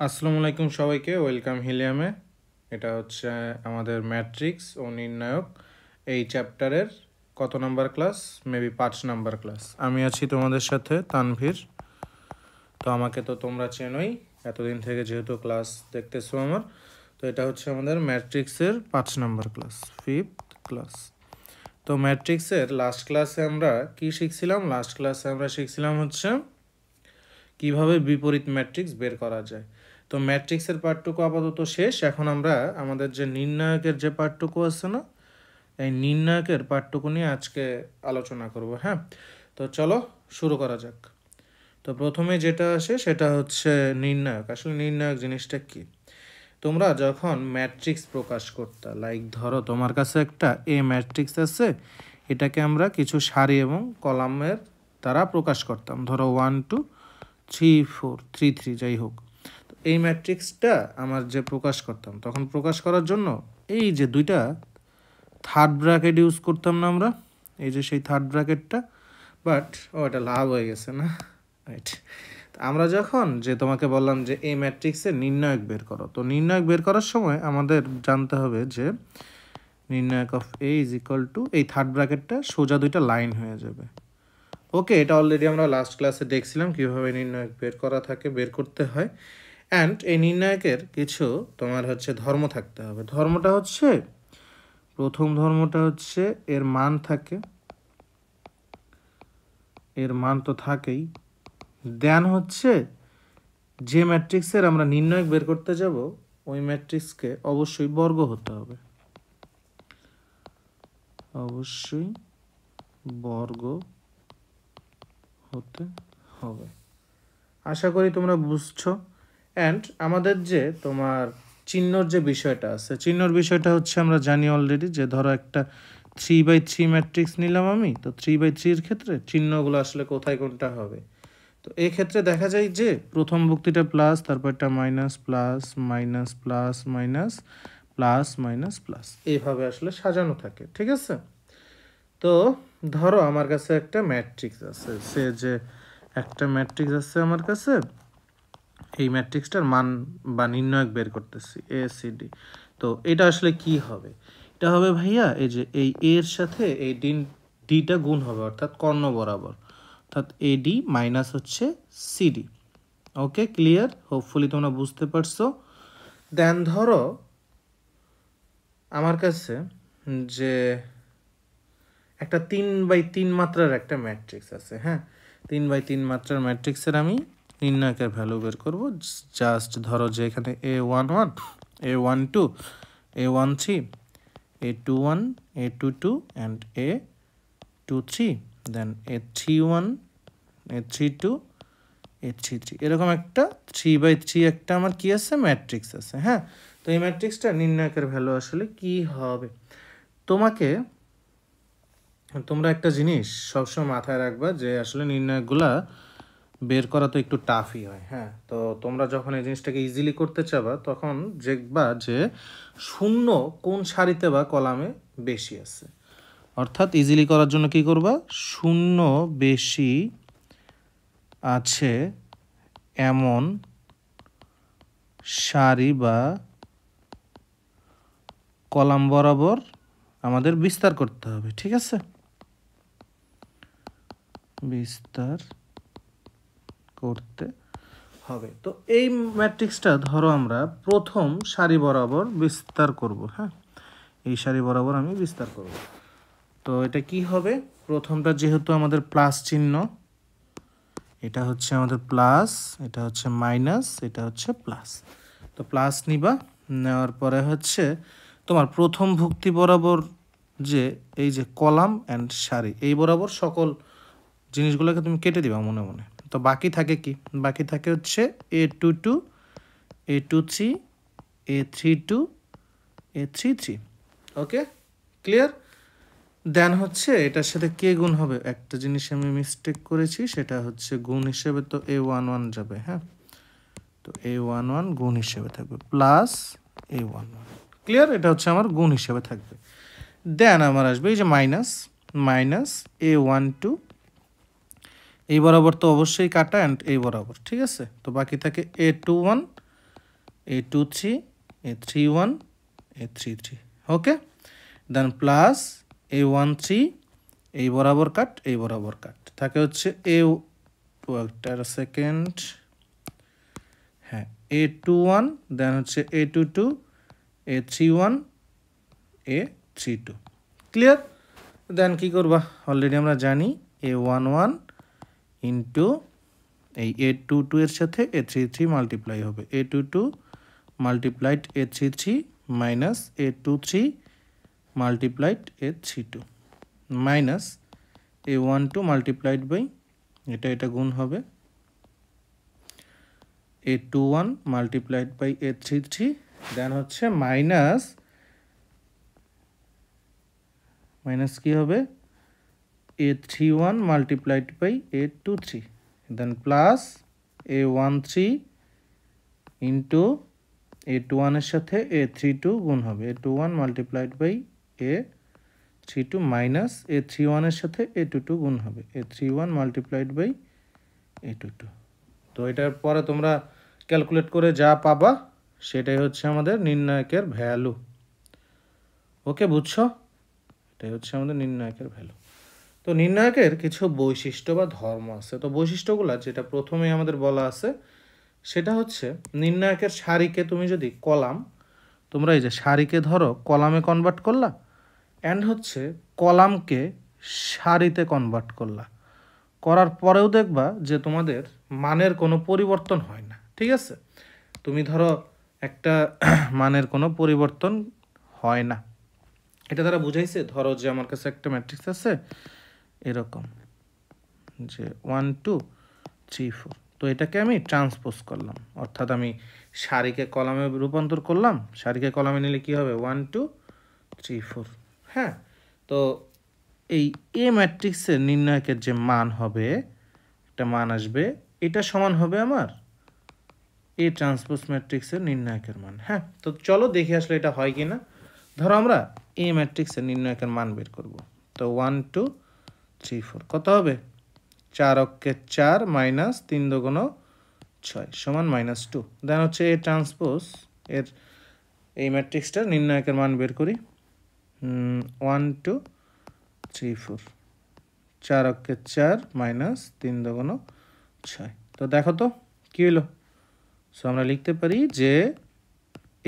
আসসালামু আলাইকুম সবাইকে, ওয়েলকাম হিলিয়ামে। এটা হচ্ছে আমাদের ম্যাট্রিক্স ও নির্ণায়ক এই চ্যাপ্টারের কত number class? Maybe 5 number class. আমি আছি তোমাদের সাথে তানভীর। তো আমাকে তো তোমরা চেনোই এতদিন থেকে, যেহেতু ক্লাস দেখতেছো আমার। তো এটা হচ্ছে আমাদের ম্যাট্রিক্সের 5 নাম্বার ক্লাস, 5th ক্লাস। তো ম্যাট্রিক্সের লাস্ট ক্লাসে আমরা কি শিখছিলাম? লাস্ট ক্লাসে আমরা শিখছিলাম হচ্ছে কিভাবে বিপরীত ম্যাট্রিক্স বের করা যায়। তো ম্যাট্রিক্সের পার্টটুকু আপাতত শেষ। এখন আমরা আমাদের যে নির্ণায়কের যে পার্টটুকু আছে না, এই নির্ণায়কের পার্টটুকু নিয়ে আজকে আলোচনা করব। হ্যাঁ, তো চলো শুরু করা যাক। তো প্রথমে যেটা আসে সেটা হচ্ছে নির্ণায়ক। আসলে নির্ণায়ক জিনিসটা কি? তোমরা যখন ম্যাট্রিক্স প্রকাশ করতে, লাইক ধরো তোমার কাছে একটা এ ম্যাট্রিক্স আছে, এটাকে আমরা কিছু সারি এবং কলামের দ্বারা প্রকাশ করতাম। ধরো 1 2 3 4 3 3 যাই হোক। তো এই ম্যাট্রিক্সটা আমার যে প্রকাশ করতাম, তখন প্রকাশ করার জন্য এই যে দুইটা থার্ড ব্র্যাকেট ইউজ করতাম না আমরা, এই যে সেই থার্ড ব্র্যাকেটটা। বাট এটা লাভ হয়ে গেছে না, রাইট? আমরা যখন যে তোমাকে বললাম যে এই ম্যাট্রিক্সের নির্ণায়ক বের করো, তো নির্ণায়ক বের করার সময় আমাদের জানতে হবে যে নির্ণায়ক of A is equal two এই থার্ড ব্র্যাকেটটা সোজা দুইটা লাইন হয়ে যাবে। ওকে, এটা অলরেডি আমরা লাস্ট ক্লাসে দেখছিলাম কীভাবে নির্ণায়ক বের করা থাকে, বের করতে হয়। অ্যান্ড এই নির্ণায়কের কিছু তোমার হচ্ছে ধর্ম থাকতে হবে। ধর্মটা হচ্ছে, প্রথম ধর্মটা হচ্ছে এর মান থাকে, এর মান তো থাকেই। দেন হচ্ছে যে ম্যাট্রিক্সের আমরা নির্ণায়ক বের করতে যাব, ওই ম্যাট্রিক্সকে অবশ্যই বর্গ হতে হবে, অবশ্যই বর্গ হতে হবে। আশা করি তোমরা বুঝছো। অ্যান্ড আমাদের যে তোমার চিহ্নর যে বিষয়টা আছে, চিহ্নর বিষয়টা হচ্ছে আমরা জানি অলরেডি যে ধরো একটা 3/3 ম্যাট্রিক্স নিলাম আমি, তো 3/3 ক্ষেত্রে চিহ্নগুলো আসলে কোথায় কোনটা হবে। তো এই ক্ষেত্রে দেখা যায় যে প্রথম ভুক্তিটা প্লাস, তারপর একটা minus plus minus plus minus plus minus plus, এইভাবে আসলে সাজানো থাকে, ঠিক আছে? তো ধরো আমার কাছে একটা ম্যাট্রিক্স আছে, সে যে একটা ম্যাট্রিক্স আছে আমার কাছে, এই ম্যাট্রিক্সটার মান বা নির্ণায়ক বের করতেছি এ সি ডি। তো এটা আসলে কি হবে? এটা হবে ভাইয়া, এই যে এই এর সাথে এই ডিটা গুণ হবে, অর্থাৎ কর্ণ বরাবর, অর্থাৎ এডি মাইনাস হচ্ছে সিডি। ওকে, ক্লিয়ার? হোপফুলি তোমরা বুঝতে পারছো। দেন ধরো আমার কাছে যে একটা 3/3 মাত্রার একটা ম্যাট্রিক্স আছে। হ্যাঁ, 3/3 মাত্রার ম্যাট্রিক্সের আমি নির্ণায়কের ভ্যালু বের করব। জাস্ট ধরো যে এখানে A11 A12 A13 A21 A22 and A23, then A31 A32 A33, এরকম একটা 3/3 একটা আমার কি আছে, ম্যাট্রিক্স আছে। হ্যাঁ, তো এই ম্যাট্রিক্সটা নির্ণায়কের ভ্যালু আসলে কি হবে? তোমরা একটা জিনিস সবসময় মাথায় রাখবা যে আসলে নির্ণায়কগুলা বের করা তো একটু টাফই হয়। হ্যাঁ, তো তোমরা যখন এই জিনিসটাকে ইজিলি করতে চাবা, তখন দেখবা যে শূন্য কোন সারিতে বা কলামে বেশি আছে। অর্থাৎ ইজিলি করার জন্য কি করবা, শূন্য বেশি আছে এমন সারি বা কলাম বরাবর আমাদের বিস্তার করতে হবে, ঠিক আছে? বিস্তার করতে হবে। তো এই ম্যাট্রিক্সটা ধরো আমরা প্রথম সারি বরাবর বিস্তার করব। হ্যাঁ, এই সারি বরাবর আমি বিস্তার করব। তো এটা কি হবে? প্রথমটা যেহেতু আমাদের প্লাস চিহ্ন, এটা হচ্ছে আমাদের প্লাস, এটা হচ্ছে মাইনাস, এটা হচ্ছে প্লাস। তো প্লাস নিবা, নেওয়ার পরে হচ্ছে তোমার প্রথম ভুক্তি বরাবর যে এই যে কলাম অ্যান্ড সারি, এই বরাবর সকল জিনিসগুলোকে তুমি কেটে দিবা মনে মনে। তো বাকি থাকে কি? বাকি থাকে হচ্ছে A22 A23 A32 A33। ওকে, ক্লিয়ার? দেন হচ্ছে এটার সাথে কে গুণ হবে? একটা জিনিস আমি মিস্টেক করেছি, সেটা হচ্ছে গুণ হিসেবে তো A11 যাবে। হ্যাঁ, তো A11 গুণ হিসেবে থাকবে প্লাস A11। ক্লিয়ার? এটা হচ্ছে আমার গুণ হিসেবে থাকবে। দেন আমার আসবে এই যে মাইনাস মাইনাস A12, এই বরাবর তো অবশ্যই কাটা, অ্যান্ড এই বরাবর, ঠিক আছে? তো বাকি থাকে A21 A23, A31, A33, ওকে। দেন প্লাস A13, এই বরাবর কাট, এই বরাবর কাট, থাকে হচ্ছে একটা সেকেন্ড, হ্যাঁ A21, দেন হচ্ছে A22, A31, A32, ক্লিয়ার। দেন কি করবা, অলরেডি আমরা জানি A11 ইন্টু এই A22 এর সাথে A33 মাল্টিপ্লাই হবে, A22 multiplied A33 minus A23 multiplied A32 minus A12 multiplied by এটা গুণ হবে A21 মাল্টিপ্লাইড বাই A33, দেন হচ্ছে মাইনাস কি হবে A31 multiplied by A23, then plus A13 into A21 এর সাথে A32 গুণ হবে, A21 multiplied by A32 minus A31 এর সাথে A22 গুণ হবে, A31 মাল্টিপ্লাইড বাই A22। তো এটার পরে তোমরা ক্যালকুলেট করে যা পাবা সেটাই হচ্ছে আমাদের নির্ণায়কের ভ্যালু, ওকে, বুঝছো? এটাই হচ্ছে আমাদের নির্ণায়কের ভ্যালু। তো নির্ণায়কের কিছু বৈশিষ্ট্য বা ধর্ম আছে, তো বৈশিষ্ট্যগুলো যেটা প্রথমেই আমাদের বলা আছে সেটা হচ্ছে নির্ণায়কের সারিকে তুমি যদি কলাম, তোমরা এই যে সারিকে ধরো কলামে কনভার্ট করলা, অ্যান্ড হচ্ছে কলামকে সারিতে কনভার্ট করলা, করার পরেও দেখবা যে তোমাদের মানের কোনো পরিবর্তন হয় না, ঠিক আছে। তুমি ধরো একটা মানের কোনো পরিবর্তন হয় না, এটা দ্বারা বুঝাইছে, ধরো যে আমার কাছে একটা ম্যাট্রিক্স আছে এরকম যে 1 2 3 4, তো এটাকে আমি ট্রান্সপোজ করলাম, অর্থাৎ আমি সারিকে কলামে রূপান্তর করলাম, সারিকে কলামে নিলে কি হবে 1 2 3 4, হ্যাঁ। তো এই এ ম্যাট্রিক্সের নির্ণায়কের যে মান হবে, একটা মান আসবে, এটা সমান হবে আমার এ ট্রান্সপোজ ম্যাট্রিক্সের নির্ণায়কের মান, হ্যাঁ। তো চলো দেখে আসলে এটা হয় কি না। ধরো আমরা এ ম্যাট্রিক্সের নির্ণায়কের মান বের করব, তো 1 2 3 4 কত হবে, 4 অক্ষে 4 মাইনাস 3 দুগুণ 6 সমান -2, দেন হচ্ছে এ ট্রান্সপোজ এর এই ম্যাট্রিক্সটার নির্ণায়কের মান বের করি, 1 2 3 4, 4 অক্ষে 4 মাইনাস 3 দুগুণ 6, তো দেখো তো কি হলো। সো আমরা লিখতে পারি যে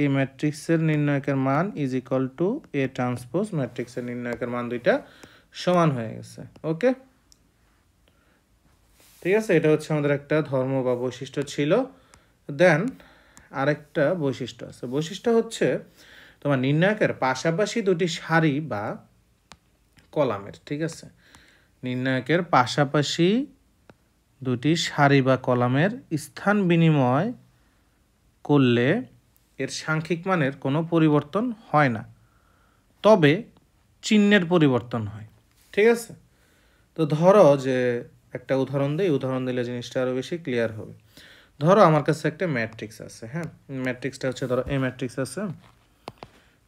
এই ম্যাট্রিক্সের নির্ণায়কের মান is equal to A transpose ম্যাট্রিক্সের নির্ণায়কের মান দুইটা সমান হয়ে গেছে, ওকে, ঠিক আছে। এটা হচ্ছে আমাদের একটা ধর্ম বা বৈশিষ্ট্য ছিল। দেন আরেকটা বৈশিষ্ট্য আছে, বৈশিষ্ট্য হচ্ছে তোমার নির্ণায়কের পাশাপাশি দুটি সারি বা কলামের, ঠিক আছে, নির্ণায়কের পাশাপাশি দুটি সারি বা কলামের স্থান বিনিময় করলে এর সাংখ্যিক মানের কোনো পরিবর্তন হয় না, তবে চিহ্নের পরিবর্তন হয়, ঠিক আছে। তো ধরো যে একটা উদাহরণ দিই, উদাহরণ দিলে জিনিসটা আরও বেশি ক্লিয়ার হবে। ধরো আমার কাছে একটা ম্যাট্রিক্স আছে, হ্যাঁ, ম্যাট্রিক্সটা হচ্ছে ধরো এ ম্যাট্রিক্স আছে,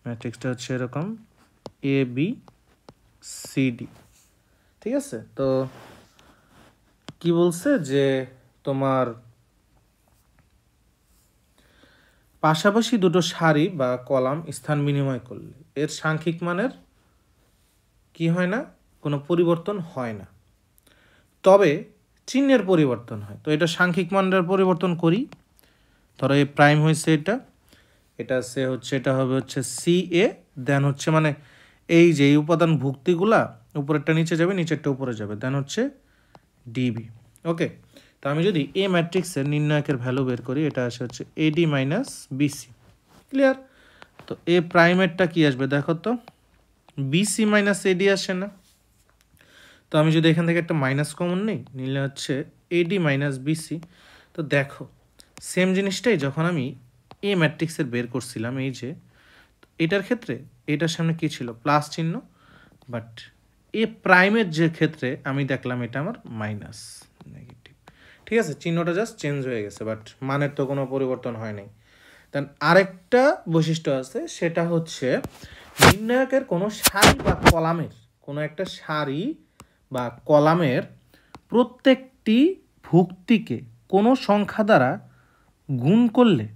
ম্যাট্রিক্সটা হচ্ছে এরকম এ বি সি ডি, ঠিক আছে। তো কি বলছে যে তোমার পাশাপাশি দুটো সারি বা কলাম স্থান বিনিময় করলে এর সাংখ্যিক মানের কি হয় না, কোনো পরিবর্তন হয় না, তবে চিহ্নের পরিবর্তন হয়। তো এটা সাংখ্যিক মানের পরিবর্তন করি, ধরো এ প্রাইম হয়েছে এটা সে হচ্ছে, এটা হবে হচ্ছে সি এ, দেন হচ্ছে মানে এই যে এই উপাদান ভুক্তিগুলা উপরেরটা নিচে যাবে, নিচেরটা উপরে যাবে, দেন হচ্ছে ডিবি, ওকে। তো আমি যদি এ ম্যাট্রিক্সের নির্ণায়কের ভ্যালু বের করি, এটা আসে হচ্ছে এডি মাইনাস বিসি, ক্লিয়ার। তো এ প্রাইমেরটা কি আসবে দেখো তো, বিসি মাইনাস এডি আসে না, তো আমি যদি এখান থেকে একটা মাইনাস কমন নিলে হচ্ছে এডি মাইনাস বিসি। তো দেখো সেম জিনিসটাই যখন আমি এ ম্যাট্রিক্সের বের করছিলাম, এই যে এটার ক্ষেত্রে এটার সামনে কি ছিল, প্লাস চিহ্ন, বাট এ প্রাইমের যে ক্ষেত্রে আমি দেখলাম এটা আমার মাইনাস নেগেটিভ, ঠিক আছে, চিহ্নটা জাস্ট চেঞ্জ হয়ে গেছে, বাট মানের তো কোনো পরিবর্তন হয় নাই। দেন আরেকটা বৈশিষ্ট্য আছে, সেটা হচ্ছে নির্ণায়কের কোনো সারি বা কলামের, কোনো একটা সারি বা কলামের প্রত্যেকটি ভুক্তিকে কোনো সংখ্যা দ্বারা গুণ করলে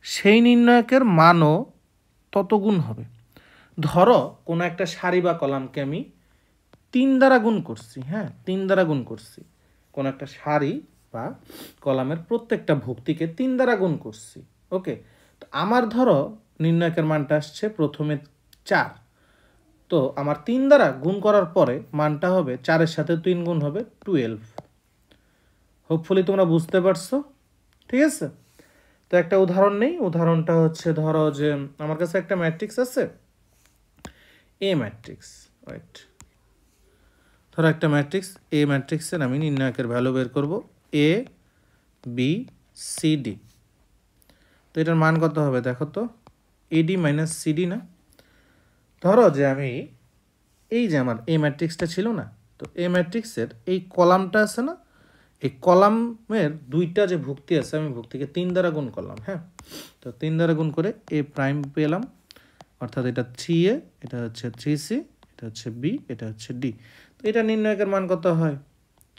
সেই নির্ণায়কের মানও তত গুণ হবে। ধরো কোনো একটা সারি বা কলামকে আমি 3 দ্বারা গুণ করছি, হ্যাঁ 3 দ্বারা গুণ করছি, কোনো একটা সারি বা কলামের প্রত্যেকটা ভুক্তিকে 3 দ্বারা গুণ করছি। ওকে, তো আমার ধরো নির্ণায়কের মানটা আসছে প্রথমে 4, তো আমার 3 দ্বারা গুণ করার পরে মানটা হবে 4-এর সাথে 3 গুণ হবে 12। হোপফুলি তোমরা বুঝতে পারছো, ঠিক আছে? তো একটা উদাহরণ নেই, উদাহরণটা হচ্ছে ধরো যে আমার কাছে একটা ম্যাট্রিক্স আছে এ ম্যাট্রিক্স, ওয়েট, ধরো একটা ম্যাট্রিক্স এ ম্যাট্রিক্সের আমি নির্ণায়কের ভ্যালু বের করব এ বি সি ডি। তো এটার মান কত হবে দেখো তো, এডি মাইনাস সিডি না? ধরো যে আমি এই যে আমার এ ম্যাট্রিক্সটা ছিল না, তো এ ম্যাট্রিক্সের এই কলামটা আছে না, এই কলামের দুইটা যে ভুক্তি আছে আমি ভুক্তিকে 3 দ্বারা গুণ করলাম, হ্যাঁ, তো 3 দ্বারা গুণ করে এ প্রাইম পেলাম, অর্থাৎ এটা 3a, এটা হচ্ছে 3c, এটা হচ্ছে b, এটা হচ্ছে d। তো এটা নির্ণায়কের মান কত হয়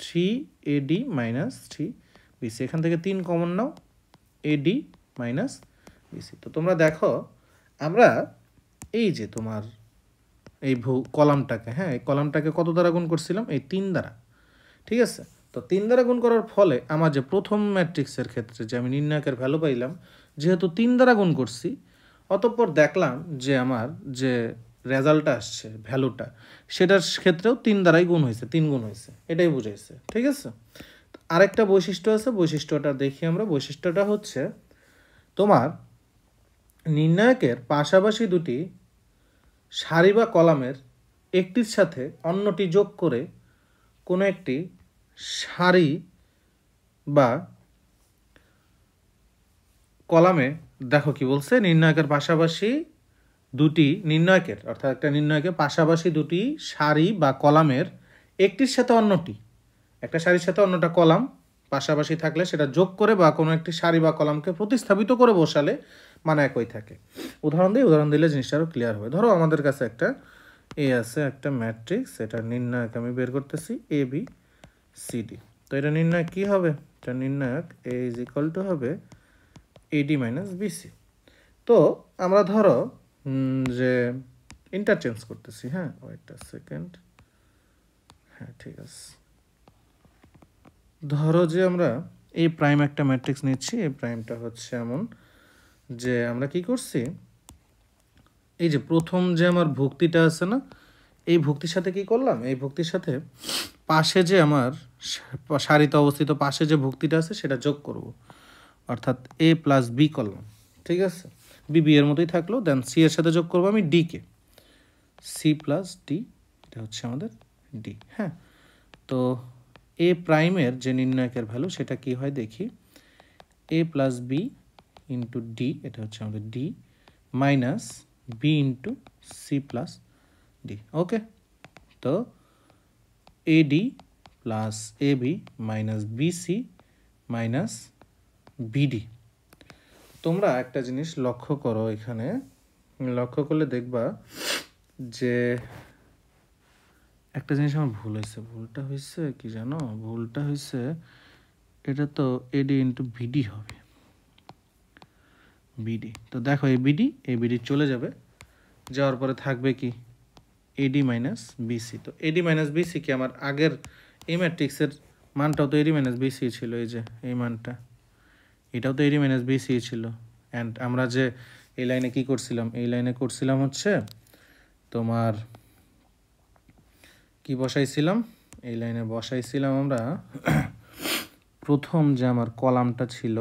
3ad মাইনাস 3bc। এখান থেকে 3 কমন নাও, ad মাইনাস bc। তো তোমরা দেখো আমরা এই যে তোমার এই কলামটাকে, হ্যাঁ এই কলামটাকে কত দ্বারা গুণ করছিলাম, এই 3 দ্বারা, ঠিক আছে? তো 3 দ্বারা গুণ করার ফলে আমার যে প্রথম ম্যাট্রিক্সের ক্ষেত্রে যে আমি নির্ণায়কের ভ্যালু পাইলাম, যেহেতু 3 দ্বারা গুণ করছি, অতঃপর দেখলাম যে আমার যে রেজাল্টটা আসছে ভ্যালুটা, সেটার ক্ষেত্রেও 3 দ্বারাই গুণ হয়েছে, 3 গুণ হয়েছে, এটাই বুঝাইছে, ঠিক আছে? আরেকটা বৈশিষ্ট্য আছে, বৈশিষ্ট্যটা দেখি আমরা। বৈশিষ্ট্যটা হচ্ছে তোমার নির্ণায়কের পাশাপাশি দুটি সারি বা কলামের একটির সাথে অন্যটি যোগ করে কোনো একটি সারি বা কলামে, দেখো কি বলছে, নির্ণায়কের পাশাপাশি দুটি নির্ণায়কের, অর্থাৎ একটা নির্ণায়কের পাশাপাশি দুটি সারি বা কলামের একটির সাথে অন্যটি, একটা সারির সাথে অন্যটা কলাম পাশাপাশি থাকলে সেটা যোগ করে বা কোনো একটি সারি বা কলামকে প্রতিস্থাপিত করে বসালে মানে একই থাকে। উদাহরণ দিলে জিনিসটা আরও ক্লিয়ার হবে। ধরো আমাদের কাছে একটা এ আছে, একটা ম্যাট্রিক্স, এটা নির্ণায়ক আমি বের করতেছি এ বি সি ডি। তো এটা নির্ণায়ক কী হবে, এটা নির্ণায়ক এ ইজ ইকুয়াল টু হবে এডি মাইনাস বিসি। তো আমরা ধরো যে ইন্টারচেঞ্জ করতেছি, হ্যাঁ ওয়েট আ সেকেন্ড, হ্যাঁ ঠিক আছে। ধরো যে আমরা এই প্রাইম একটা ম্যাট্রিক্স নিচ্ছি, এই প্রাইমটা হচ্ছে এমন যে আমরা কি করছি, এই যে প্রথম যে আমার ভুক্তিটা আছে না, এই ভুক্তির সাথে কি করলাম, এই ভুক্তির সাথে পাশে যে আমার সারিতে অবস্থিত পাশে যে ভুক্তিটা আছে সেটা যোগ করব, অর্থাৎ এ প্লাস বি করলাম, ঠিক আছে? বি বি এর মতোই থাকলো, দেন সি এর সাথে যোগ করবো আমি ডিকে, সি প্লাস ডি, এটা হচ্ছে আমাদের ডি, হ্যাঁ। তো এ প্রাইমের যে নির্ণায়কের ভ্যালু সেটা কি হয় দেখি, A plus B into D, এটা হচ্ছে আমাদের D, minus B into C plus D. Okay, তো AD plus A B minus BC minus BD. তোমরা একটা জিনিস লক্ষ্য করো, এখানে লক্ষ্য করলে দেখবা যে একটা জিনিস আমার ভুল হয়েছে। ভুলটা হয়েছে কি জানো, ভুলটা হয়েছে এটা তো এডি ইন্টু বিডি হবে, বিডি। তো দেখো এই বিডি চলে যাবে, যাওয়ার পরে থাকবে কি এডি মাইনাস বিসি। তো এডি মাইনাস বিসি কি আমার আগের এই ম্যাট্রিক্সের মানটাও তো এডি মাইনাস বিসি ছিল, এই যে এই মানটা, এটাও তো এডি মাইনাস বিসি ছিল। অ্যান্ড আমরা যে এই লাইনে কি করছিলাম, এই লাইনে করছিলাম হচ্ছে তোমার কি বসাইছিলাম, এই লাইনে বসাইছিলাম আমরা প্রথম যে আমার কলামটা ছিল,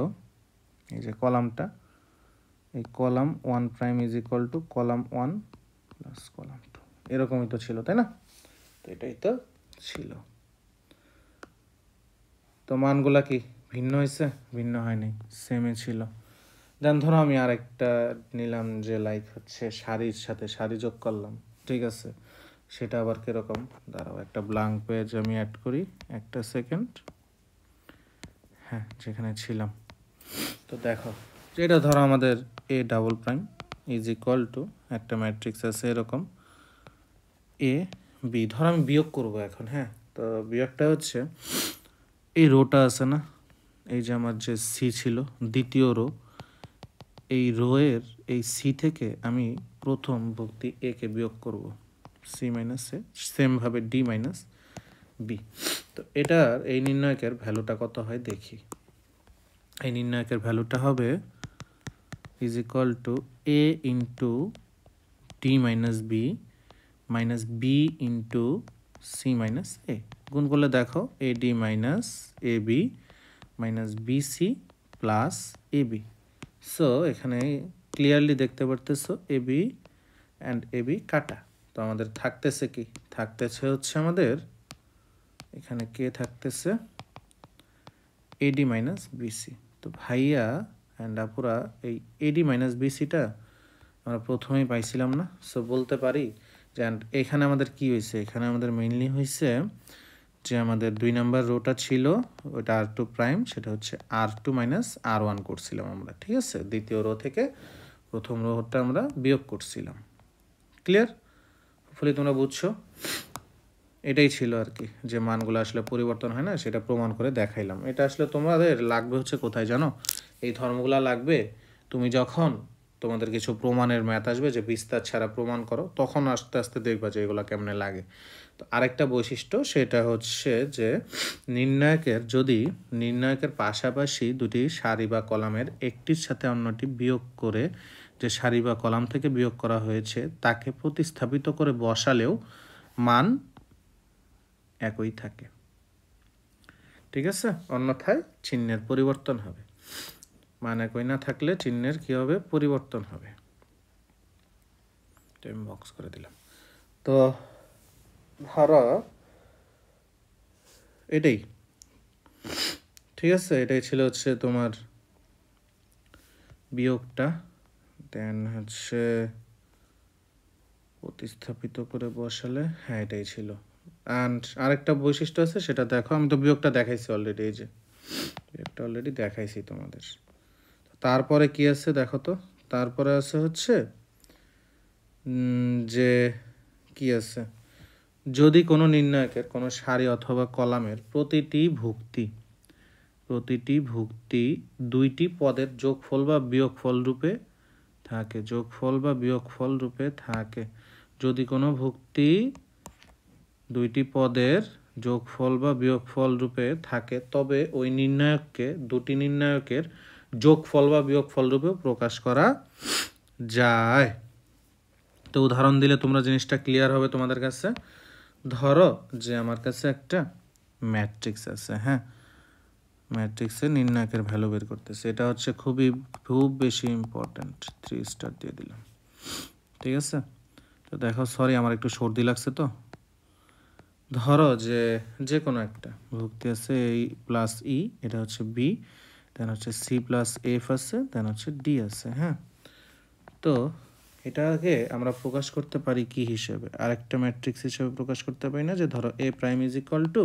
এই যে কলামটা, এই column 1 prime is equal two column 1 plus column 2, এরকমই তো ছিল, তাই না? তো এটাই তো ছিল। তো মানগুলা কি ভিন্ন হয়েছে? ভিন্ন হয়নি, সেমই ছিল। দেন ধরো আমি আরেকটা নিলাম যে লাইক হচ্ছে সারির সাথে সারি যোগ করলাম, ঠিক আছে? সেটা আবার কীরকম, দাঁড়াও একটা ব্ল্যাঙ্ক পেজ আমি অ্যাড করি, একটা সেকেন্ড, হ্যাঁ যেখানে ছিলাম। তো দেখো যেটা ধরো আমাদের এ double prime is equal two একটা ম্যাট্রিক্স আছে এরকম এ বি, ধরো আমি বিয়োগ করব এখন, হ্যাঁ। তো বিয়োগটা হচ্ছে এই রোটা আছে না, এই যে আমার যে সি ছিল দ্বিতীয় রো, এই রোয়ের এই সি থেকে আমি প্রথম ভুক্তি এ কে বিয়োগ করব, সি মাইনাস এ, সেমভাবে ডি মাইনাস বি। তো এটার এই নির্ণায়কের ভ্যালুটা কত হয় দেখি। এই নির্ণায়কের ভ্যালুটা হবে is equal to A into D minus B minus B into C minus A. গুণ করলে দেখো A D minus A B minus B C plus A B. So এখানে ক্লিয়ারলি দেখতে পারতেছো A B and A B কাটা। তো আমাদের থাকতেছে কি, থাকতেছে হচ্ছে আমাদের এখানে কে থাকতেছে এডি মাইনাস বিসি। তো ভাইয়া অ্যান্ড আপুরা এই এডি মাইনাস বিসিটা আমরা প্রথমেই পাইছিলাম না। সো বলতে পারি যে এখানে আমাদের কি হয়েছে, এখানে আমাদের মেইনলি হয়েছে যে আমাদের 2 নাম্বার রোটা ছিল ওটা আর টু প্রাইম, সেটা হচ্ছে আর টু মাইনাস আর ওয়ান করছিলাম আমরা, ঠিক আছে। দ্বিতীয় রো থেকে প্রথম রোটা আমরা বিয়োগ করছিলাম। ক্লিয়ার? হোপফুলি তোমরা বুঝছো। এটাই ছিল আর কি, যে মানগুলো আসলে পরিবর্তন হয় না সেটা প্রমাণ করে দেখাইলাম। এটা আসলে তোমাদের লাগবে হচ্ছে কোথায় জানো, এই ধর্মগুলা লাগবে তুমি যখন তোমাদের কিছু প্রমাণের ম্যাথ আসবে যে বিস্তার ছাড়া প্রমাণ করো, তখন আস্তে আস্তে দেখবা যে এগুলো কেমনে লাগে। তো আরেকটা বৈশিষ্ট্য সেটা হচ্ছে যে নির্ণায়কের পাশাপাশি দুটি সারি বা কলামের একটির সাথে অন্যটি বিয়োগ করে যে সারি বা কলাম থেকে বিয়োগ করা হয়েছে তাকে প্রতিস্থাপিত করে বসালেও মান একই থাকে, ঠিক আছে। অন্যথায় চিহ্নের পরিবর্তন হবে, মান একই না থাকলে চিহ্নের কি হবে, পরিবর্তন হবে। আমি বক্স করে দিলাম। তো ধরো এটাই, ঠিক আছে, এটাই ছিল হচ্ছে তোমার বিয়োগটা। দেন হচ্ছে প্রতিস্থাপিত করে বসালে, হ্যাঁ এটাই ছিল। অ্যান্ড আরেকটা বৈশিষ্ট্য আছে সেটা দেখো, আমি তো বিয়োগটা দেখাইছি অলরেডি, এই যে বিয়োগটা অলরেডি দেখাইছি তোমাদের। তারপরে কি আছে দেখো তো, তারপরে আছে হচ্ছে যে কি আছে, যদি কোনো নির্ণায়কের কোনো সারি অথবা কলামের প্রতিটি ভুক্তি দুইটি পদের যোগফল বা বিয়োগফল রূপে থাকে, যোগফল বা বিয়োগফল রূপে থাকে। যদি কোনো ভুক্তি দুইটি পদের যোগফল বা বিয়োগফল রূপে থাকে তবে ওই নির্ণায়ককে দুটি নির্ণায়কের যোগফল বা বিয়োগফল রূপে প্রকাশ করা যায়। তো উদাহরণ দিলে তোমরা জিনিসটা ক্লিয়ার হবে তোমাদের কাছে। ধরো যে আমার কাছে একটা ম্যাট্রিক্স আছে, হ্যাঁ, ম্যাট্রিক্সের নির্ণায়কের ভ্যালু বের করতেছে। এটা হচ্ছে খুব বেশি ইম্পর্ট্যান্ট, 3 স্টার দিয়ে দিলাম, ঠিক আছে। তো দেখো, সরি আমার একটু সর্দি লাগছে। তো ধরো যে কোনো একটা ভুক্তি আছে এই প্লাস ই, এটা হচ্ছে বি, দেন হচ্ছে সি প্লাস এফ আছে, দেন হচ্ছে ডি আছে, হ্যাঁ। তো এটাকে আমরা প্রকাশ করতে পারি কি হিসেবে, আরেকটা ম্যাট্রিক্স হিসেবে প্রকাশ করতে পারি না, যে ধরো A prime is equal to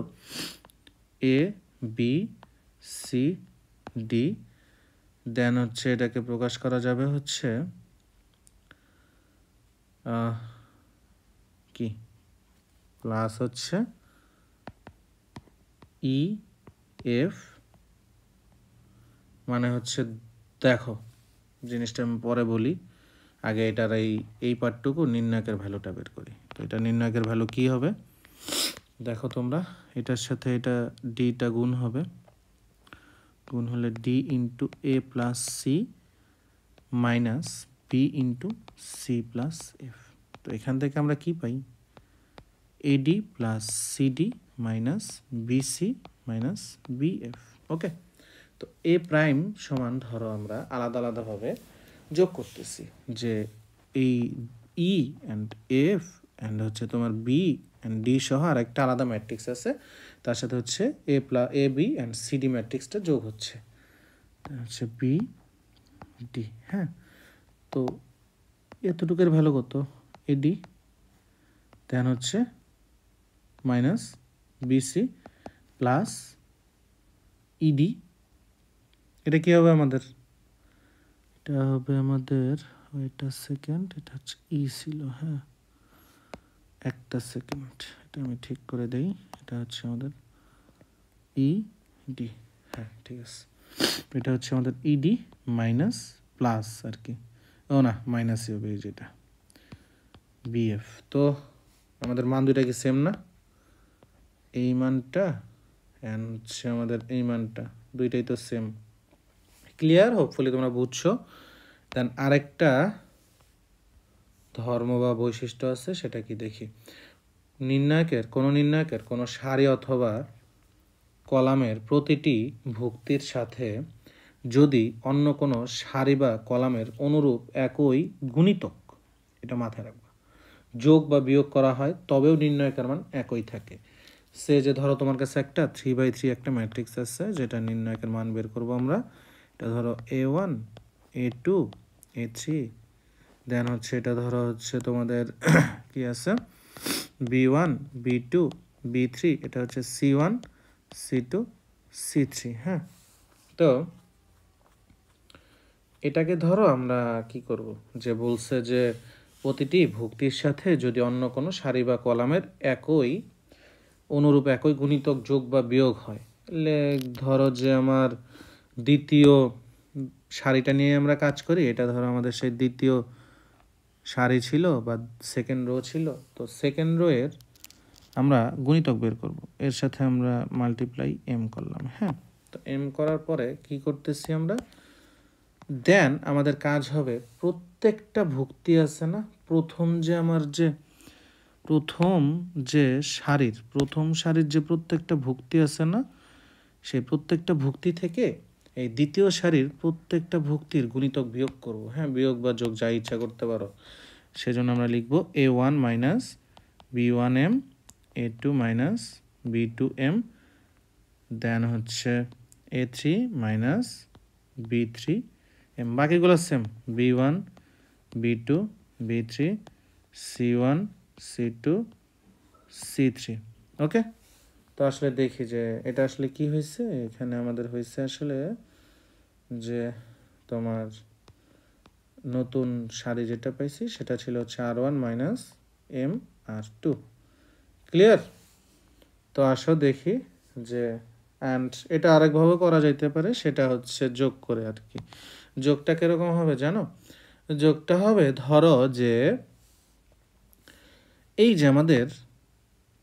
A B C D, then হচ্ছে এটাকে প্রকাশ করা যাবে হচ্ছে কি প্লাস হচ্ছে ই এফ, মানে হচ্ছে দেখো জিনিসটা আমি পরে বলি, আগে এটার এই পার্টটুকু নির্ণায়কের ভ্যালুটা বের করি। তো এটা নির্ণায়কের ভ্যালু কি হবে দেখো তোমরা, এটার সাথে এটা ডিটা গুণ হবে, গুণ হলে D into A plus C minus B into C plus F. তো এখান থেকে আমরা কি পাই, AD plus CD minus BC minus BF. Okay, তো এ প্রাইম সমান ধরো আমরা আলাদা আলাদাভাবে যোগ করতেছি, যে এই ই অ্যান্ড এফ অ্যান্ড হচ্ছে তোমার বি অ্যান্ড ডি সহ আর একটা আলাদা ম্যাট্রিক্স আছে, তার সাথে হচ্ছে এ বি অ্যান্ড সিডি ম্যাট্রিক্সটা যোগ হচ্ছে হচ্ছে বি ডি, হ্যাঁ। তো এতটুকুর ভ্যালু কত, এডি, দেন হচ্ছে মাইনাস বিসি প্লাস ইডি। এটা কি হবে আমাদের, এটা হবে আমাদের, এটা সেকেন্ড, এটা হচ্ছে ই ছিল, হ্যাঁ একটা সেকেন্ড, এটা আমি ঠিক করে দেই, এটা হচ্ছে আমাদের ই ডি, হ্যাঁ ঠিক আছে। এটা হচ্ছে আমাদের ইডি মাইনাস প্লাস আর কি, ও না মাইনাসই হবে এই যেটা বিএফ। তো আমাদের মান দুইটা কি সেম না, এই মানটা অ্যান্ড হচ্ছে আমাদের এই মানটা, দুইটাই তো সেম। ক্লিয়ার? হোপফুলি তোমরা বুঝছো। দেন আরেকটা ধর্ম বা বৈশিষ্ট্য আছে, সেটা কি দেখি। নির্ণায়কের কোনো সারি অথবা কলামের প্রতিটি ভুক্তির সাথে যদি অন্য কোনো সারি বা কলামের অনুরূপ একই গুণিতক, এটা মাথায় রাখবা, যোগ বা বিয়োগ করা হয় তবেও নির্ণায়কের মান একই থাকে। সে যে ধরো তোমার কাছে একটা 3/3 একটা ম্যাট্রিক্স আছে, যেটা নির্ণায়কের মান বের করবো আমরা। এটা ধরো A1 A2 A3, দেন হচ্ছে এটা ধরো হচ্ছে তোমাদের কি আছে B1 B2 B3, এটা হচ্ছে C1 C2 C3। হ্যাঁ, তো এটাকে ধরো আমরা কি করব, যে বলছে যে প্রতিটি ভুক্তির সাথে যদি অন্য কোনো সারি বা কলামের অনুরূপ একই গুণিতক যোগ বা বিয়োগ হয়, ধরো যে আমার দ্বিতীয় সারিটা নিয়ে আমরা কাজ করি, এটা ধরো আমাদের সেই দ্বিতীয় সারি ছিল বা সেকেন্ড রো ছিল, তো সেকেন্ড রো এর আমরা গুণিতক বের করব, এর সাথে আমরা মাল্টিপ্লাই এম করলাম। হ্যাঁ, তো এম করার পরে কি করতেছি আমরা, দেন আমাদের কাজ হবে প্রত্যেকটা ভুক্তি আছে না, প্রথম সারির যে প্রত্যেকটা ভুক্তি আছে না, সেই প্রত্যেকটা ভুক্তি থেকে এই দ্বিতীয় সারির প্রত্যেকটা ভুক্তির গুণিতক বিয়োগ করব। হ্যাঁ, বিয়োগ বা যোগ যা ইচ্ছা করতে পারো। সেজন্য আমরা লিখব A1 minus B1M A2 minus B2M, দেন হচ্ছে A3 মাইনাস B3M, বাকিগুলো same, B1 B2 B3 C1 C2 C3। ওকে, তো আসলে দেখি যে এটা আসলে কি হয়েছে, এখানে আমাদের হয়েছে আসলে যে তোমার নতুন সারি যেটা পাইছি সেটা ছিল হচ্ছে R1 minus M R2। Clear? তো আসো দেখি যে, অ্যান্ড এটা আরেকভাবে করা যাইতে পারে, সেটা হচ্ছে যোগ করে আর কি। যোগটা কিরকম হবে জানো? যোগটা হবে ধরো যে এই যে আমাদের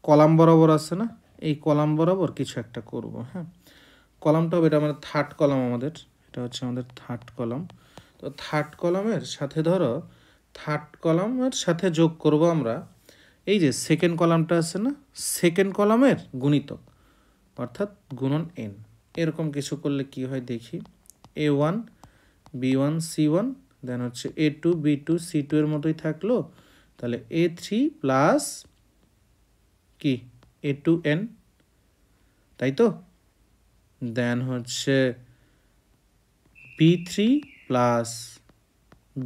কলাম বরাবর আছে না, এই কলাম বরাবর কিছু একটা করব। হ্যাঁ, কলামটা হবে, এটা আমাদের থার্ড কলাম, এটা হচ্ছে আমাদের থার্ড কলাম। তো থার্ড কলামের সাথে ধরো থার্ড কলামের সাথে যোগ করব আমরা এই যে সেকেন্ড কলামটা আছে না, সেকেন্ড কলামের গুণিতক, অর্থাৎ গুণন n। এরকম কিছু করলে কি হয় দেখি, A1 B1 C1, দেন হচ্ছে A2 B2 C2 এর মতোই থাকলো, তাহলে A3 প্লাস কি A2n, তাই তো। দেন হচ্ছে B3 plus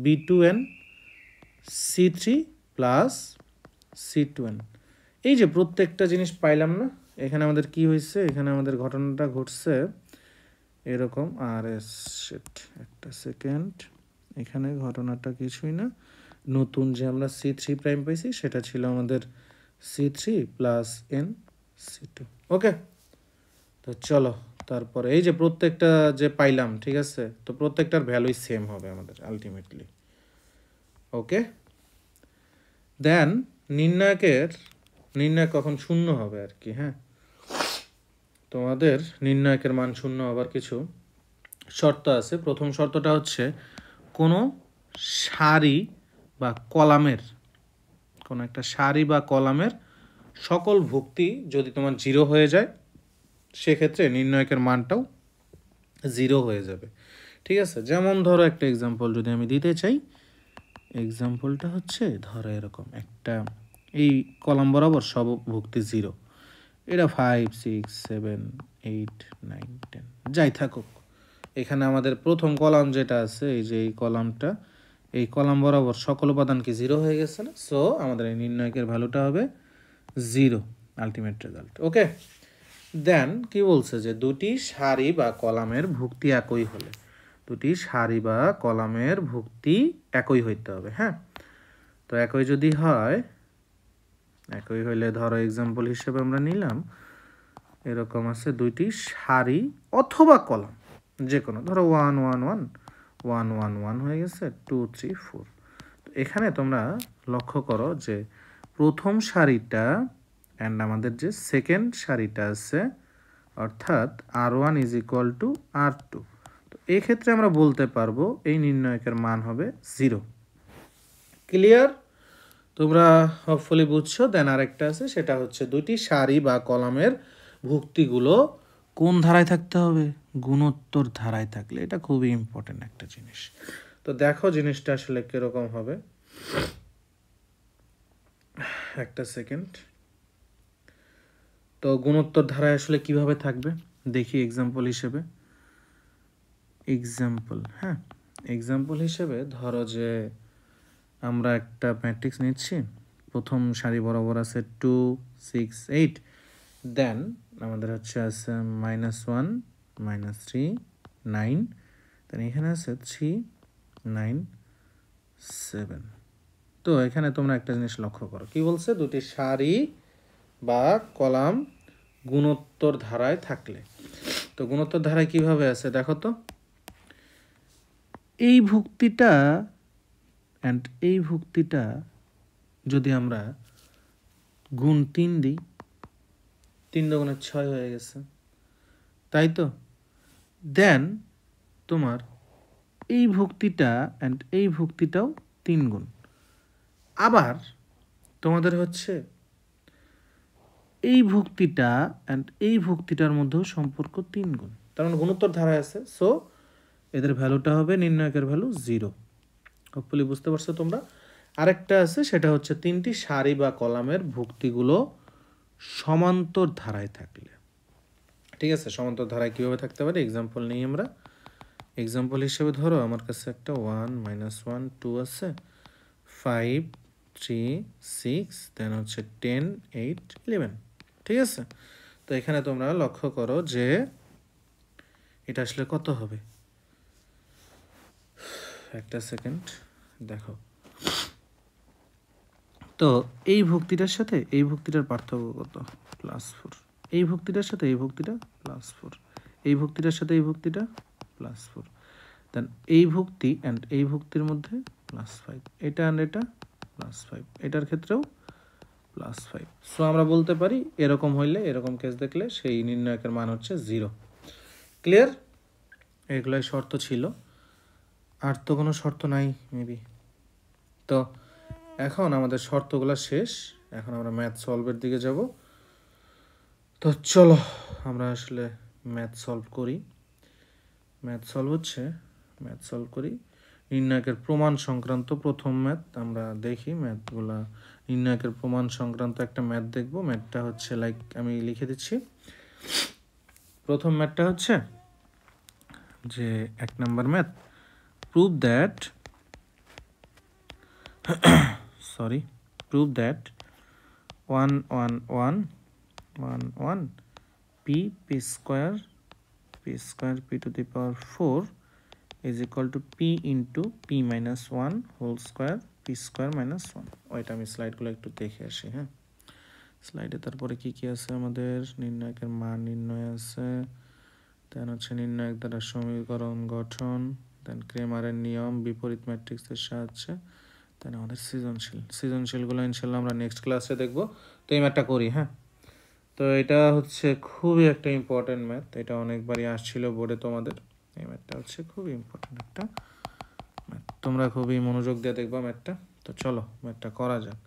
B2n C3 plus C2n। এই যে প্রত্যেকটা জিনিস পাইলাম না, এখানে আমাদের কি হয়েছে, এখানে আমাদের ঘটনাটা ঘটছে এরকম। আর একটা সেকেন্ড, এখানে ঘটনাটা কিছুই না, নতুন যে আমরা C3 প্রাইম পাইছি সেটা ছিল আমাদের C3 প্লাস n C2। ওকে, তো চলো তারপরে এই যে প্রত্যেকটা যে পাইলাম, ঠিক আছে, তো প্রত্যেকটার ভ্যালুই সেম হবে আমাদের আলটিমেটলি। ওকে, দেন নির্ণায়ক কখন শূন্য হবে আর কি। হ্যাঁ, তোমাদের নির্ণায়কের মান শূন্য হবার কিছু শর্ত আছে। প্রথম শর্তটা হচ্ছে কোনো সারি বা কলামের, কোনো একটা সারি বা কলামের সকল ভুক্তি যদি তোমার 0 হয়ে যায়, সেক্ষেত্রে নির্ণায়কের মানটাও 0 হয়ে যাবে। ঠিক আছে, যেমন ধরো একটা এক্সাম্পল যদি আমি দিতে চাই, এক্সাম্পলটা হচ্ছে ধরো এরকম একটা, এই কলাম বরাবর সব ভুক্তি 0, এটা 5 6 7 8 9 10 যাই থাকুক। এখানে আমাদের প্রথম কলাম যেটা আছে, এই যে এই কলামটা, এই কলাম বরাবর সকল উপাদান কি 0 হয়ে গেছে না, সো আমাদের এই নির্ণায়কের ভ্যালুটা হবে 0, আলটিমেট রেজাল্ট। ওকে, দেন কি বলছে যে দুটি সারি বা কলামের ভুক্তি একই হলে, দুটি সারি বা কলামের ভুক্তি একই হইতে হবে। হ্যাঁ, তো একই যদি হয়, একই হইলে ধরো এক্সাম্পল হিসেবে আমরা নিলাম এরকম আছে দুইটি সারি অথবা কলাম, যে কোনো ধরো 1 1 1 1 1 1 হয়ে গেছে, 2 3 4। তো এখানে তোমরা লক্ষ্য করো যে প্রথম সারিটা অ্যান্ড আমাদের যে সেকেন্ড সারিটা আছে, অর্থাৎ R1 is equal two R2। তো এক্ষেত্রে আমরা বলতে পারবো এই নির্ণয়কের মান হবে 0। ক্লিয়ার? তোমরা হোপফুলি বুঝছো। দেন আরেকটা আছে, সেটা হচ্ছে দুইটি সারি বা কলামের ভুক্তিগুলো কোন ধারায় থাকতে হবে? গুণোত্তর ধারায় থাকলে। এটা খুবই ইম্পর্টেন্ট একটা জিনিস। তো দেখো জিনিসটা আসলে কিরকম হবে। একটা সেকেন্ড। তো গুণোত্তর ধারায় আসলে কিভাবে থাকবে দেখি এক্সাম্পল হিসেবে। হ্যাঁ, এক্সাম্পল হিসেবে ধরো যে আমরা একটা ম্যাট্রিক্স নিচ্ছি, প্রথম সারি বরাবর আছে 2 6 8, দেন আমাদের হচ্ছে আছে -1 -3 9, দেন এখানে আছে 3 9 7। তো এখানে তোমরা একটা জিনিস লক্ষ্য করো, কি বলছে? দুটি সারি বা কলাম গুণোত্তর ধারায় থাকলে। তো গুণোত্তর ধারায় কিভাবে আছে দেখো তো। এই ভুক্তিটা অ্যান্ড এই ভুক্তিটা যদি আমরা গুণ 3 দিই, 3 দুগুণে 6 হয়ে গেছে, তাই তো? দেন তোমার এই ভুক্তিটা অ্যান্ড এই ভুক্তিটাও 3 গুণ। আবার তোমাদের হচ্ছে এই ভুক্তিটা অ্যান্ড এই ভুক্তিটার মধ্যেও সম্পর্ক 3 গুণ, তার মানে গুণোত্তর ধারায় আছে। সো এদের ভ্যালুটা হবে, নির্ণায়কের ভ্যালু 0। হোপফুলি বুঝতে পারছো তোমরা। আরেকটা আছে, সেটা হচ্ছে তিনটি সারি বা কলামের ভুক্তিগুলো সমান্তর ধারায় থাকলে। ঠিক আছে, সমান্তর ধারায় কীভাবে থাকতে পারে এক্সাম্পল নিই আমরা। এক্সাম্পল হিসেবে ধরো আমার কাছে একটা 1 -1 2 আছে, 5 3 6, দেন হচ্ছে 10 8 11। ঠিক আছে, তো এখানে তোমরা লক্ষ্য করো যে এটা আসলে কত হবে। একটা সেকেন্ড দেখো। তো এই ভুক্তিটার সাথে এই ভুক্তিটার পার্থক্য কত? +4। এই ভুক্তিটার সাথে এই ভুক্তিটা +4, এই ভুক্তিটার সাথে এই ভুক্তিটা +4, দেন এই ভুক্তি অ্যান্ড এই ভুক্তির মধ্যে +5, এটা অ্যান্ড এটা +5, এটার ক্ষেত্রেও +5। সো আমরা বলতে পারি এরকম হইলে, এরকম কেস দেখলে সেই নির্ণায়কের মান হচ্ছে 0। ক্লিয়ার? এগুলোই শর্ত ছিল, আর তো কোনো শর্ত নাই মেবি। তো এখন আমাদের শর্তগুলো শেষ, এখন আমরা ম্যাথ সলভের দিকে যাব। তো চলো আমরা আসলে ম্যাথ সলভ করি। ম্যাথ সলভ করি নির্ণায়কের প্রমাণ সংক্রান্ত প্রথম ম্যাথ আমরা দেখি। ম্যাথগুলা নির্ণায়কের প্রমাণ সংক্রান্ত একটা ম্যাথ দেখব। ম্যাথটা হচ্ছে লাইক আমি লিখে দিচ্ছি। প্রথম ম্যাথটা হচ্ছে যে 1 নম্বর math, prove that 1 1 1 1 1 p square p to the power 4 is equal to p into p minus 1 whole square p square minus 1। ওইটা আমি স্লাইডগুলো একটু দেখে আসি। হ্যাঁ, স্লাইডে তারপরে কি কি আছে আমাদের? নির্ণায়কের মান নির্ণয় আছে, দেন হচ্ছে নির্ণায়ক দ্বারা সমীকরণ গঠন, দেন ক্রেমারের নিয়ম, বিপরীত ম্যাট্রিক্সের সাহায্যে, দেন আমাদের সৃজনশীলগুলো ইনশাল্লাহ আমরা নেক্সট ক্লাসে দেখব। তো এই ম্যাথটা করি। হ্যাঁ, তো এটা হচ্ছে খুবই একটা ইম্পর্টেন্ট ম্যাথ, এটা অনেকবারই আসছিল বোর্ডে তোমাদের। এই ম্যাথটা হচ্ছে খুবই ইম্পর্টেন্ট একটা ম্যাথ, তোমরা খুবই মনোযোগ দিয়ে দেখবা ম্যাথটা। তো চলো ম্যাথটা করা যাক।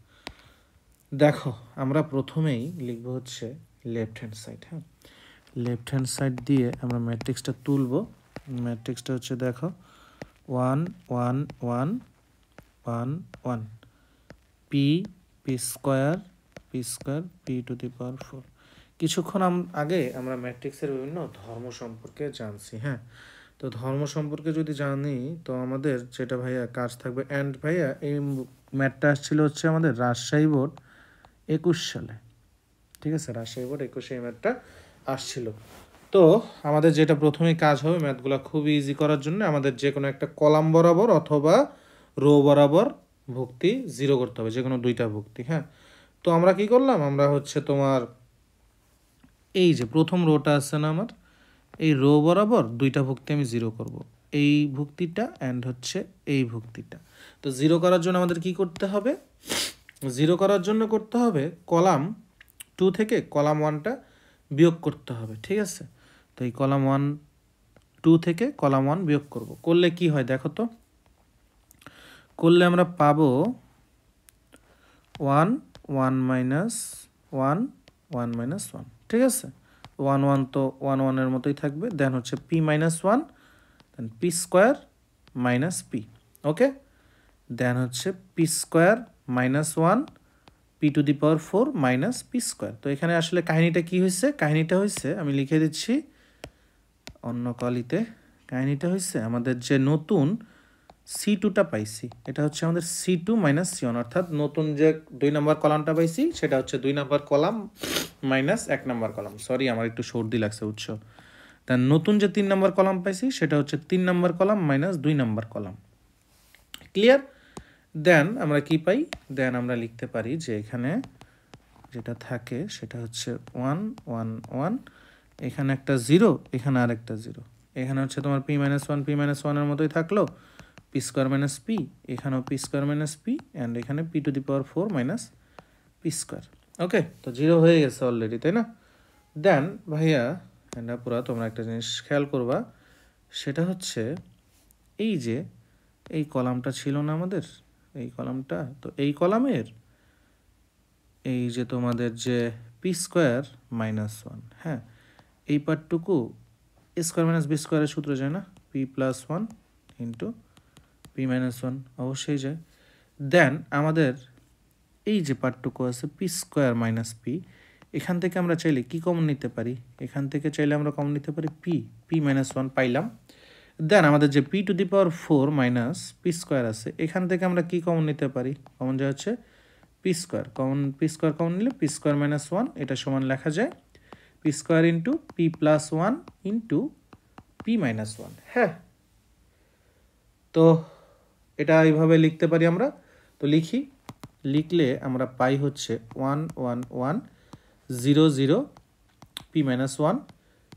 দেখো আমরা প্রথমেই লিখব হচ্ছে লেফট হ্যান্ড সাইড। হ্যাঁ, লেফট হ্যান্ড সাইড দিয়ে আমরা ম্যাট্রিক্সটা তুলব। ম্যাট্রিক্সটা হচ্ছে দেখো 1 1 1 1 1 p square p to the power 4। কিছুক্ষণ আগে আমরা ম্যাট্রিক্সের বিভিন্ন ধর্ম সম্পর্কে জানছি। হ্যাঁ, তো ধর্ম সম্পর্কে যদি জানি তো আমাদের যেটা ভাইয়া কাজ থাকবে, অ্যান্ড ভাইয়া এই ম্যাথটা আসছিল হচ্ছে আমাদের রাজশাহী বোর্ড 21 সালে। ঠিক আছে, রাজশাহী বোর্ড 21-এ এই ম্যাথটা আসছিল। তো আমাদের যেটা প্রথমেই কাজ হবে ম্যাথগুলো খুব ইজি করার জন্য, আমাদের যে কোনো একটা কলাম বরাবর অথবা রো বরাবর ভুক্তি 0 করতে হবে, যে কোনো দুইটা ভুক্তি। হ্যাঁ, তো আমরা কি করলাম, আমরা হচ্ছে তোমার এই যে প্রথম রোটা আছে না আমার, এই রো বরাবর দুইটা ভুক্তি আমি 0 করব। এই ভুক্তিটা অ্যান্ড হচ্ছে এই ভুক্তিটা। তো জিরো করার জন্য আমাদের কি করতে হবে? জিরো করার জন্য করতে হবে কলাম 2 থেকে কলাম 1টা বিয়োগ করতে হবে, ঠিক আছে? তো এই কলাম 2 থেকে কলাম 1 বিয়োগ করব। করলে কি হয় দেখো তো, করলে আমরা পাবো 1 1 মাইনাস 1 1 মাইনাস 1, ঠিক আছে? 1 1 তো 1 1 এর মতোই থাকবে, দেন হচ্ছে পি মাইনাস 1, দেন পি স্কোয়ার মাইনাস পি, ওকে? দেন হচ্ছে P square minus 1 P to the power 4 minus P square. তো এখানে আসলে কাহিনীটা কি হয়েছে? কাহিনীটা হয়েছে, আমি লিখে দিচ্ছি অন্য কলিতে। কাহিনীটা হয়েছে আমাদের যে নতুন C2টা পাইছি, এটা হচ্ছে আমাদের C2 মাইনাস C1, অর্থাৎ নতুন যে 2 নম্বর কলামটা পাইছি সেটা হচ্ছে 2 নম্বর কলাম মাইনাস 1 নম্বর কলাম। সরি, আমার একটু সর্দি লাগছে উৎস। তার নতুন যে 3 নম্বর কলাম পাইছি সেটা হচ্ছে 3 নম্বর কলাম মাইনাস 2 নম্বর কলাম। ক্লিয়ার? দেন আমরা কি পাই? দেন আমরা লিখতে পারি যে এখানে যেটা থাকে সেটা হচ্ছে 1 1 1, এখানে একটা 0, এখানে আরেকটা 0, এখানে হচ্ছে তোমার পি মাইনাস 1 পি মাইনাস 1 এর মতোই থাকলো, পি স্কোয়ার মাইনাস পি, এখানেও P square minus P, and এখানে P to the power 4 minus P square. Okay, তো 0 হয়ে গেছে অলরেডি, তাই না? দেন ভাইয়া এটা পুরা তোমরা একটা জিনিস খেয়াল করবা, সেটা হচ্ছে এই যে এই কলামটা ছিল না আমাদের, এই কলামটা, তো এই কলামের এই যে তোমাদের যে পি স্কোয়ার মাইনাস 1, হ্যাঁ, এই পার্টটুকু স্কোয়ার মাইনাস বি স্কোয়ারের সূত্র যায় না, P plus 1 into P minus 1, অবশ্যই যায়। দেন আমাদের এই যে পার্টটুকু আছে পি স্কোয়ার মাইনাস পি, এখান থেকে আমরা চাইলে কি কমন নিতে পারি? এখান থেকে চাইলে আমরা কমন নিতে পারি পি মাইনাস 1 পাইলাম। দেন আমাদের যে P to the power 4 minus P square আছে, এখান থেকে আমরা কি কমন নিতে পারি? কমন যা হচ্ছে P square, P square common নিলে পি স্কোয়ার মাইনাস 1, এটা সমান লেখা যায় P square into P plus 1 into P minus 1। হ্যাঁ, তো এটা এইভাবে লিখতে পারি আমরা। তো লিখি, লিখলে আমরা পাই হচ্ছে 1 1 1 0 0 P minus 1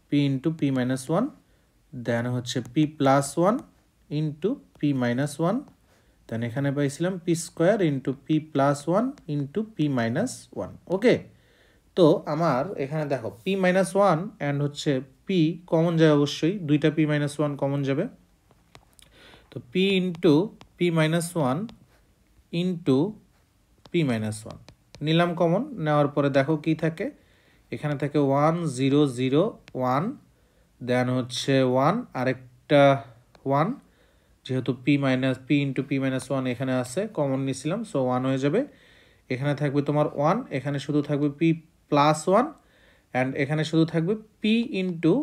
P into P minus 1, দেন হচ্ছে P plus 1 into P minus 1, দেন এখানে পাইছিলাম P square into P plus 1 into P minus 1। ওকে, তো আমার এখানে দেখো পি মাইনাস 1 অ্যান্ড হচ্ছে পি কমন যায়, অবশ্যই দুইটা পি মাইনাস 1 কমন যাবে। তো P into P minus 1 into P minus 1 নিলাম কমন, নেওয়ার পরে দেখো কি থাকে, এখানে থাকে 1 0 0 1, দেন হচ্ছে 1 আরেকটা 1, যেহেতু পি ইন্টু পি মাইনাস 1 এখানে আছে, কমন নিয়েছিলাম, সো 1 হয়ে যাবে। এখানে থাকবে তোমার 1, এখানে শুধু থাকবে পি প্লাস 1, অ্যান্ড এখানে শুধু থাকবে পি ইন্টু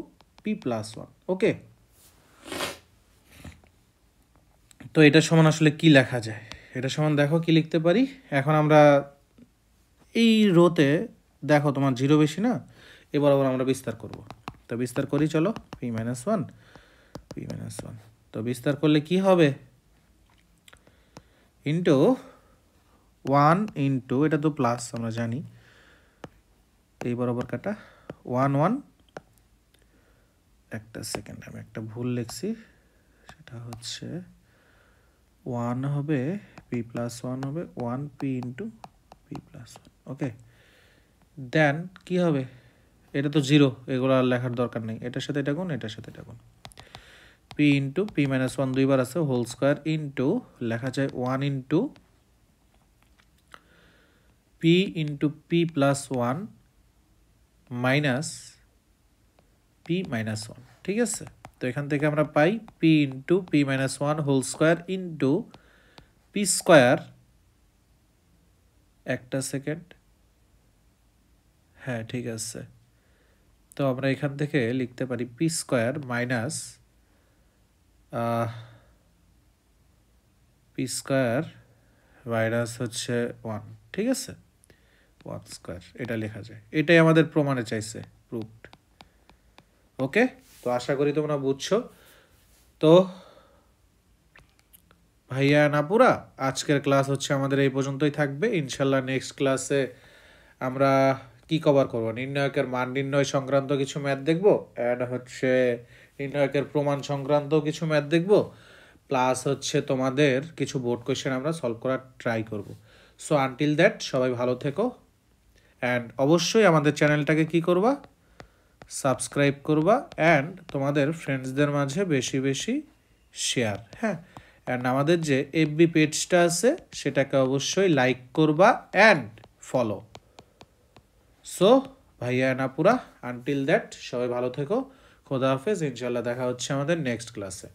পি প্লাস 1। ওকে, তো এটা সমান আসলে কি লেখা যায়? এটা সমান দেখো কি লিখতে পারি। এখন আমরা এই রোতে দেখো তোমার 0 বেশি না, এবার আবার আমরা বিস্তার করব। তো বিস্তার করি, চলো, পি মাইনাস 1 পি মাইনাস 1, তো বিস্তার করলে কি হবে? ইন্টু 1 ইন্টু, এটা তো প্লাস আমরা জানি, এই বরাবর কাটা 1 1, একটা সেকেন্ড আমি একটা ভুল লিখছি, সেটা হচ্ছে 1 হবে পি প্লাস 1 হবে 1 পি ইন্টু পি প্লাস 1। ওকে, দেন কি হবে? এটা তো 0, এগুলো আর লেখার দরকার নেই, এটার সাথে এটা গুণ, এটার সাথে এটা গুণ, পি ইন্টু পি মাইনাস 1 দুইবার আছে, হোল স্কোয়ার ইন্টু লেখা যায় 1 into P into P plus 1 minus P minus 1, ঠিক আছে? তো এখান থেকে আমরা পাই P into P minus 1 whole square into P square, একটা সেকেন্ড, হ্যাঁ ঠিক আছে। তো আমরা এখান থেকে লিখতে পারি P square minus P square minus হচ্ছে 1, ঠিক আছে, 1 স্কোয়ার, এটা লেখা যায়, এটাই আমাদের প্রমাণে চাইছে, প্রুফড। ওকে, তো আশা করি তোমরা বুঝছো। তো ভাইয়া নাপুরা, আজকের ক্লাস হচ্ছে আমাদের এই পর্যন্তই থাকবে। ইনশাল্লাহ নেক্সট ক্লাসে আমরা কি কভার করবো? নির্ণায়কের মান নির্ণয় সংক্রান্ত কিছু ম্যাথ দেখবো, অ্যান্ড হচ্ছে নির্ণায়কের প্রমাণ সংক্রান্ত কিছু ম্যাথ দেখব, প্লাস হচ্ছে তোমাদের কিছু বোর্ড কোয়েশ্চেন আমরা সলভ করার ট্রাই করব। সো আনটিল দ্যাট সবাই ভালো থেকো, অ্যান্ড অবশ্যই আমাদের চ্যানেলটাকে কি করবা, সাবস্ক্রাইব করবা, অ্যান্ড তোমাদের ফ্রেন্ডসদের মাঝে বেশি বেশি শেয়ার। হ্যাঁ, অ্যান্ড আমাদের যে এফবি পেজটা আছে সেটাকে অবশ্যই লাইক করবা অ্যান্ড ফলো। সো ভাইয়া নাপুরা, আনটিল দ্যাট সবাই ভালো থেকো, খোদা হাফেজ, ইনশাল্লাহ দেখা হচ্ছে আমাদের নেক্সট ক্লাসে।